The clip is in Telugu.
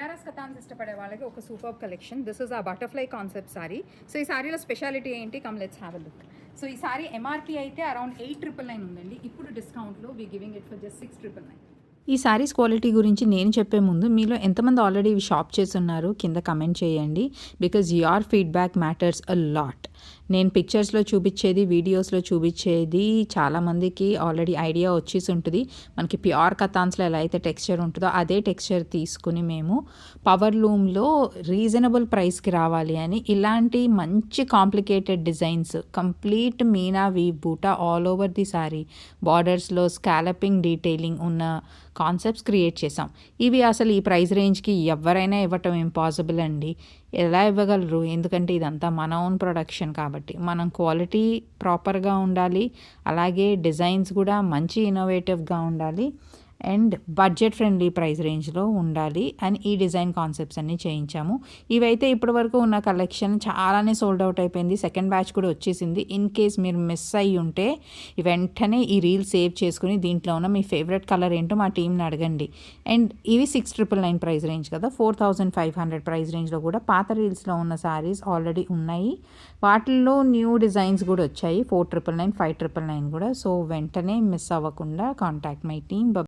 బెనారస్ కథాన్స్ ఇష్టపడే వాళ్ళకి ఒక సూపర్ కలెక్షన్. దిస్ ఇస్ ఆ బటర్ఫ్లై కాన్సెప్ట్ సారీ. సో ఈ సారీలో స్పెషాలిటీ ఏంటి, come let's have a look. So ఈ సారీ ఎంఆర్పీ అయితే అరౌండ్ 8,999 ఉందండి. ఇప్పుడు డిస్కౌంట్లో we giving it for just 6,999. ఈ సారీస్ క్వాలిటీ గురించి నేను చెప్పే ముందు మీలో ఎంతమంది ఆల్రెడీ ఇవి షాప్ చేస్తున్నారు కింద కమెంట్ చేయండి. Because your feedback matters a lot. నేను పిక్చర్స్లో చూపించేది, వీడియోస్లో చూపించేది చాలామందికి ఆల్రెడీ ఐడియా వచ్చేసి ఉంటుంది. మనకి ప్యూర్ కథాన్స్లో ఎలా అయితే టెక్స్చర్ ఉంటుందో అదే టెక్స్చర్ తీసుకుని మేము పవర్ లూమ్లో రీజనబుల్ ప్రైస్కి రావాలి అని ఇలాంటి మంచి complicated designs, complete meena weave buta all over the sari, బార్డర్స్లో స్కాలపింగ్ డీటెయిలింగ్ ఉన్న కాన్సెప్ట్స్ క్రియేట్ చేసాం. ఇవి అసలు ఈ ప్రైస్ రేంజ్కి ఎవరైనా ఇవ్వటం ఇంపాసిబుల్ అండి. ఎలా ఇవ్వగలరు? ఎందుకంటే ఇదంతా మన ఓన్ ప్రొడక్షన్ కాబట్టి మనం క్వాలిటీ ప్రాపర్గా ఉండాలి, అలాగే డిజైన్స్ కూడా మంచి ఇన్నోవేటివ్గా ఉండాలి అండ్ బడ్జెట్ ఫ్రెండ్లీ ప్రైస్ రేంజ్లో ఉండాలి అని ఈ డిజైన్ కాన్సెప్ట్స్ అన్నీ చేయించాము. ఇవైతే ఇప్పటి వరకు ఉన్న కలెక్షన్ చాలానే సోల్డ్ అవుట్ అయిపోయింది. సెకండ్ బ్యాచ్ కూడా వచ్చేసింది. ఇన్ కేస్ మీరు మిస్ అయ్యి ఉంటే వెంటనే ఈ రీల్ సేవ్ చేసుకుని దీంట్లో ఉన్న మీ ఫేవరెట్ కలర్ ఏంటో మా టీంని అడగండి. అండ్ ఇవి 6,999 ప్రైస్ రేంజ్ కదా, 4,500 ప్రైస్ రేంజ్లో కూడా పాత రీల్స్లో ఉన్న శారీస్ ఆల్రెడీ ఉన్నాయి. వాటిల్లో న్యూ డిజైన్స్ కూడా వచ్చాయి, 4,999, 5,999 కూడా. సో వెంటనే మిస్ అవ్వకుండా కాంటాక్ట్ మై టీమ్.